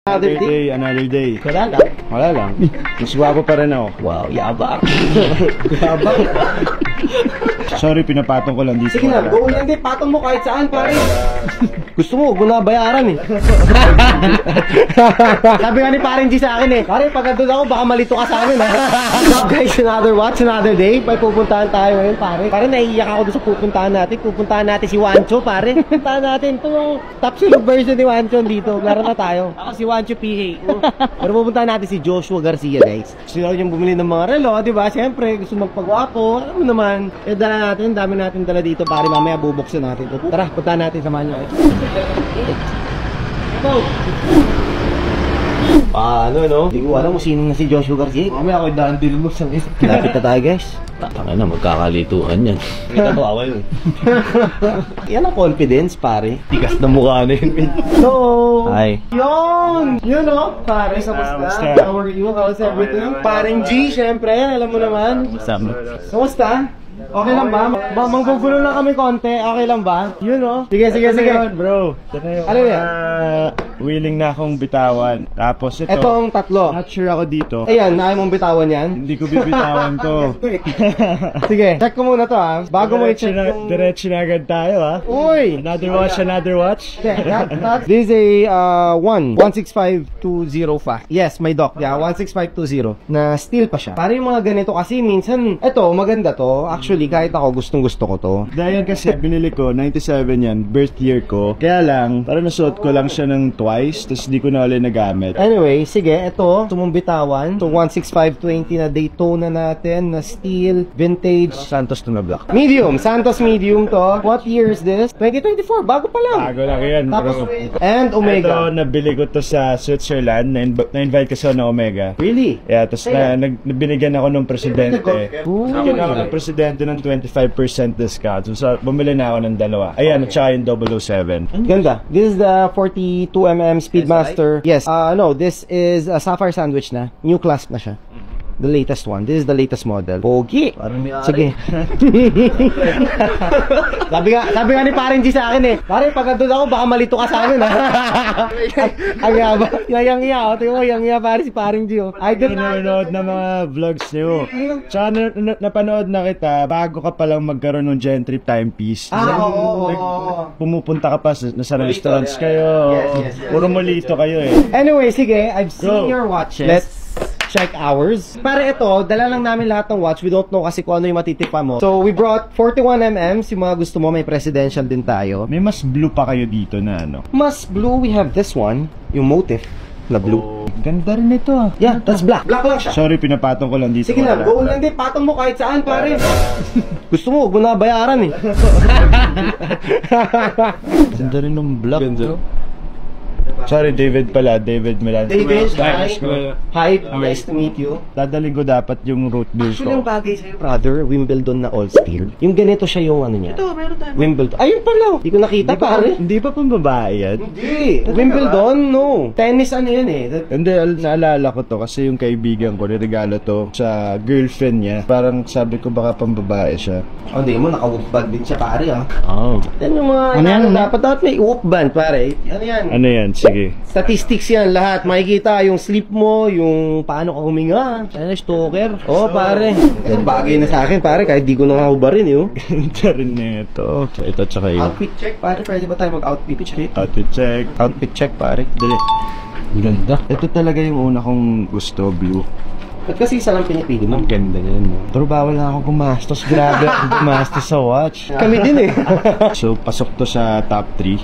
Another day, another day. Wala lang. Wala lang. Mas gwapo pa rin ako. Wow, yabang. Yabang. Sorry, pinapatong ko lang dito. Sige na, go lang din. Patong mo kahit saan, pare. Gusto mo, huwag mo na bayaran eh. Sabi nga ni Paring G sa akin eh. Pare, pag andun ako, baka malito ka sa amin ha. So guys, another watch, another day. May pupuntahan tayo ngayon, pare. Pare, naiiyak ako doon sa pupuntahan natin. Pupuntahan natin si Wancho, pare. Pupuntahan natin. Ito yung top silog version ni Wancho dito. Laro na tayo. Ako si Wancho PH. Pero pupuntahan natin si Joshua Garcia, guys. Gusto nyo bumili ng mga relo, di ba? Siyempre, gusto magpagwapo. Alam mo naman. Eh, dala natin, dami natin dala dito, pare. Mamaya bubuksan natin. Tara, puntahan natin, samahan nyo. Ano, no? Hindi ko alam kung sino na si Joshua Garcia. Mamaya ako'y daan din mo sa Lapit na tayo, guys. Tatangay na, magkakalituhan yan. Kita to away yun. Yan ang confidence, pare. Tigas na mukha na yun. So, Hi. Yun! Yun, no? Pare, kamusta? How are you? How's everything? Paring G, syempre. Alam mo naman. Masama. Kamusta? Okay lang ba? Manggugulo lang kami konti. Okay lang ba? Yun, no? Sige, sige, sige. Bro, Ano yan? willing na akong bitawan. Tapos ito, Etong tatlo. not sure ako dito. Ayan, naya mong bitawan yan. Hindi ko bibitawan to. Sige, check ko muna to ha. Bago mo i-check yung... Diretso na agad tayo ha. Uy! Another watch, another watch. This is a 165205. Yes, my doc. Yeah, 16520. Na steel pa siya. Para yung mga ganito kasi minsan, eto, maganda to. Actually, kahit ako gustong-gusto ko to. Dahil kasi binili ko, 97 yan, birth year ko. Kaya lang, parang nasuot ko lang siya ng twice, tapos di ko na ulit nagamit. Anyway, sige, ito, sumumbitawan. So, 16520 na Daytona natin, na steel, vintage. Santos to na black. Medium, Santos medium to. What year is this? 2024, bago pa lang. Bago lang yan. Tapos, Pero, and Omega. ito, nabili ko to sa Switzerland. Na-invite kasi ako ng Omega. Really? Yeah, tapos binigyan ako ng presidente. Binigyan ako ng presidente ng 25% discount. So, bumili na ako ng dalawa. Ayan, at saka yung 007. Ganda. This is the 42mm Speedmaster. Yes. No, this is a Sapphire Sandwich na. New clasp na siya. The latest one. This is the latest model. Pogi. Sige. sabi nga ni Paring G sa akin eh. Pare, pag andun ako, baka malito ka sa amin ha. Ang yaba. Yang-iya oh. Tingnan mo, yang-iya pare si Paring G oh. Idol na. Nanonood na mga vlogs niyo. Tsaka napanood na kita bago ka palang magkaroon ng Gentry timepiece. Oo. Pumupunta ka pa nasa restaurants kayo. Yes. Puro malito kayo eh. Anyway, sige. I've seen Go. your watches. Let's check ours. Para ito, dala lang namin lahat ng watch. We don't know kasi kung ano yung matitipa mo. So, we brought 41mm. Yung mga gusto mo, may presidential din tayo. May mas blue pa kayo dito na ano. Mas blue, we have this one. Yung motif na blue. Ganda rin ito ah. Yeah, that's black. Black lang siya. Sorry, pinapatong ko lang dito. Sige na, go lang din. Patong mo kahit saan, pare. Gusto mo, huwag mo na bayaran eh. Ganda rin ng black. Sorry, David pala. David Milan. David, Nice. hi. Nice to meet you. Dadaling ko dapat yung root beer Actually, yung ko. bagay sa'yo, brother, Wimbledon na all steel. Yung ganito siya yung ano niya. Ito, meron tayo. Wimbledon. Ayun pala. Hindi ko nakita, pare. Hindi pa pang babae yan? Hindi. Wimbledon, no. Tennis ano yan eh. Hindi, naalala ko to kasi yung kaibigan ko, niregalo to sa girlfriend niya. Parang sabi ko baka pang babae siya. Oh, di mo, naka-whoop din siya, pare, ah. Oh. Yan yung mga, Ano yan? dapat may whoop band, pare. Ano yan? Ano yan? Sige. Statistics yan lahat. Makikita yung sleep mo, yung paano ka huminga. Ano, stalker. Oh, pare. Yan bagay na sa akin, pare, kahit di ko na hubarin, yun. Ganda rin nito. Ito tsaka yun. Outfit check, pare. Pwede ba tayo mag-outfit check? Outfit check. Outfit check, pare. Dali. Ganda. Ito talaga yung una kong gusto, blue. Ba't kasi isa lang pinipili mo? Ang ganda niyan. Pero bawal na ako gumastos. Grabe ako gumastos sa watch. Kami din eh. So, pasok to sa top 3.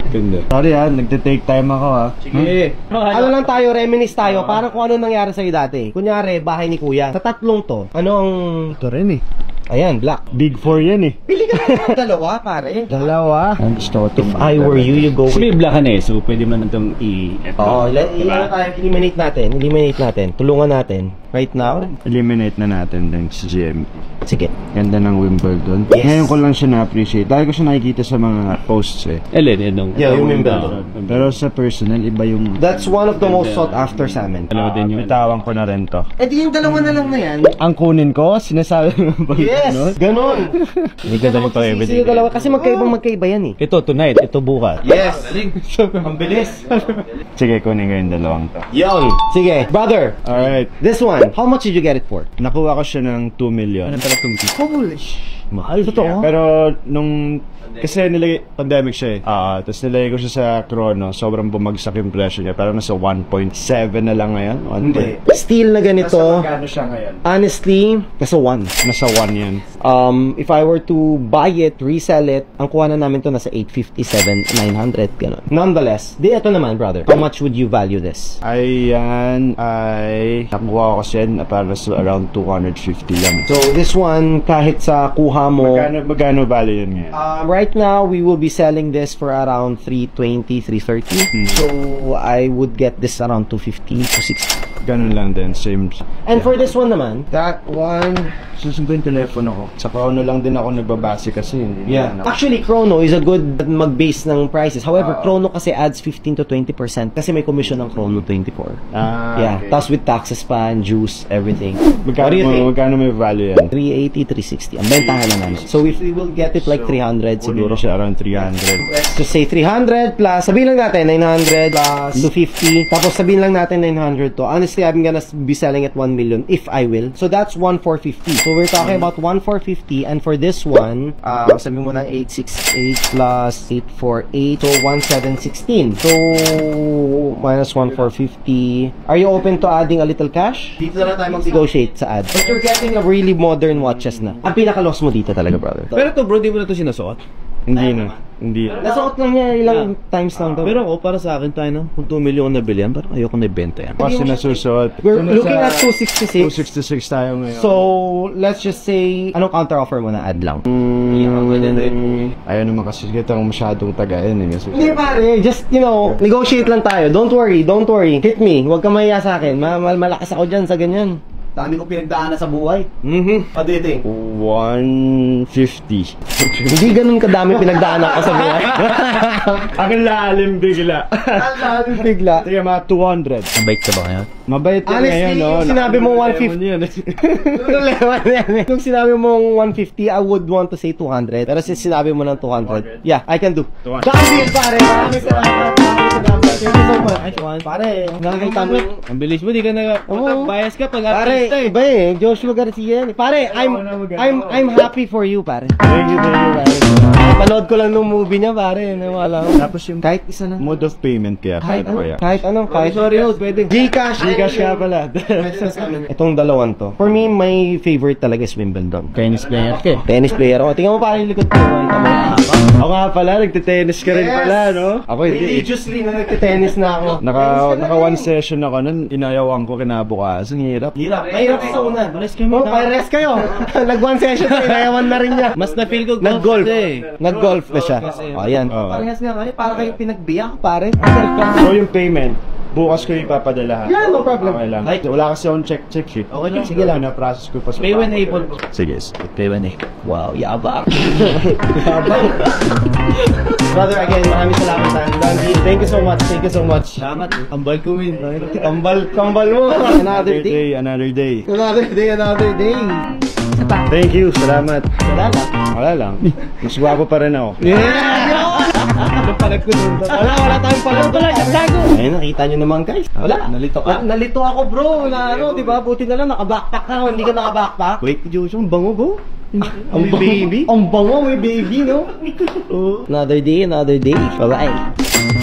Ganda. Sorry ha, nagte-take time ako ha. Sige. Ano lang tayo, reminisce tayo. Parang kung ano nangyari sa'yo dati. Kunyari, bahay ni Kuya. Sa tatlong to, ano ang... Ito rin eh. Ayan, black. Big 4 yan eh. Pili ka na dalawa, pare. Dalawa. Ang gusto ko to. If I were you, you go with... May black na eh, so pwede mo na itong Oo, eliminate natin. Tulungan natin. right now. Eliminate na natin din si GM. Sige. Ganda ng Wimbledon. Yes. Ngayon ko lang siya na-appreciate. Dahil ko siya nakikita sa mga posts eh. Yeah, yung Wimbledon. Pero sa personal, iba yung... That's one of the most sought after sa amin. Dalawa din yung itawan ko na rin to. Eh di yung dalawa na lang na yan. Ang kunin ko, sinasabi mo ba? Yes! Ganon! Hindi ka dami pa Sisi yung dalawa kasi magkaiba yan eh. Ito, tonight. Ito, bukas. Yes! Ang bilis! Sige, kunin ko yung dalawang to. Yon! Sige, brother! Alright. This one, how much did you get it for? Nakuha ko siya ng 2 million. Holy mahal. Totoo? Pero nung... Kasi nilagay, pandemic siya eh. Tapos nilagay ko siya sa Chrono. Sobrang bumagsak yung presyo niya. Pero nasa 1.7 na lang ngayon. Steel na ganito. Magkano siya ngayon? Honestly, nasa 1. Nasa 1 yan. If I were to buy it, resell it, ang kuha na namin to nasa 857, 900, gano'n. Nonetheless, ito naman, brother. How much would you value this? Ayan ay nakuha ko kasi yan para sa around 250 lang. So, this one, kahit sa kuha mo, Magkano value yun ngayon? right now, we will be selling this for around 320, 330. So, I would get this around 250 to 60. Ganun lang din, same. And for this one naman, that one, Susunod yung telepono ko. Sa Chrono lang din ako nagbabase kasi. Actually, Chrono is a good mag-base ng prices. However, Chrono kasi adds 15 to 20% kasi may commission ng Chrono 24. Yeah. Okay. Tapos with taxes pa and juice, everything. What do you think? Magkano may value yan? 380, 360. Ang bentahan na namin. So if we will get it like 300 siguro. Siguro siya around 300. Let's just say 300 plus, sabihin lang natin 900 plus 250. Tapos sabihin lang natin 900 to. Honestly, I'm gonna be selling at 1 million if I will. So that's 1,450. So we're talking about 1,450, and for this one, sabihin mo na 868 plus 848, so 1,716. So minus 1,450. Are you open to adding a little cash? Dito na tayo mag-negotiate sa ad. But you're getting a really modern watches na. Ang pinaka-loss mo dito talaga, brother. Pero to bro, di mo na to sinasuot? Hindi na. Hindi. Nasuot lang niya ilang times lang daw. Pero ako, para sa akin tayo na, kung 2 million na bilhin, parang ayoko na ibenta yan. Kasi nasusuot. We're looking at 266. 266 tayo ngayon. So, let's just say, anong counter offer mo na ad lang? Ayaw naman kasi kita kung masyadong tagayin eh. Hindi pare, just, negotiate lang tayo. Don't worry. Hit me. Huwag ka mahiya sa akin. Malakas ako dyan sa ganyan. Dami ko pinagdaanan sa buhay. Paditing. 150. Hindi ganun kadami pinagdaanan ko sa buhay. Ang lalim bigla. Ang lalim bigla. Kaya mga 200. Mabait ka ba ngayon? Mabait ka Honestly, ngayon, no? yung sinabi mo 150. Kung sinabi mo 150, I would want to say 200. Pero since sinabi mo ng 200, yeah, I can do. 200. Dahil pare, maraming salamat. Thank you so much. Pare, nakakita mo. Ang bilis mo, di ka na bias ka pag Pare, artista eh. iba eh. Joshua Garcia yan. Pare, I'm happy for you, pare. Thank you, pare. Panood ko lang nung movie niya, pare. Nawala ko. Tapos yung Kahit isa na. mode of payment kaya. Kahit ano. Sorry, pwede. Gcash. Gcash ka pala. Itong dalawan to. For me, my favorite talaga is Wimbledon. Tennis player ka eh. Tennis player ako. Tingnan mo parang yung likod ko. Ako nga pala, nagte-tennis ka rin pala, no? Ako hindi. Religiously na nagte-tennis na ako. Naka one session ako nun, inayawan ko kinabukasan. Hirap. Mahirap sa una. Pares kayo. Nag-one session na, inayawan na rin niya. Mas na-feel ko Nag-golf. eh. Nag-golf na siya. Ayan. Oo. Parehas nga kayo. Para kayo pinagbiyak, pare. So yung payment, bukas ko ipapadala. Yeah, no problem. Okay lang. Wala kasi akong check sheet. Okay lang, sige lang. Na-process ko pa sa Pay when able. Sige. Pay when eh. Wow, yabang. Brother, again, maraming salamat sa Dandy. Thank you so much. Thank you so much. Salamat. Ambal ko win. Kambal mo. Another day. Another day. Another day. Thank you. Salamat. Salamat. Wala lang. Mas gwapo pa rin ako. Ano palag ko dun? Wala tayong pala. Ayun, nakita nyo naman guys. Wala. Nalito ka. Nalito ako bro. Na ano, di ba? Buti na lang naka-backpack ka. Hindi ka naka-backpack. Wait, Joshua, ang bango bro. Ang baby? Ang bango, may baby, no? Another day. Bye-bye.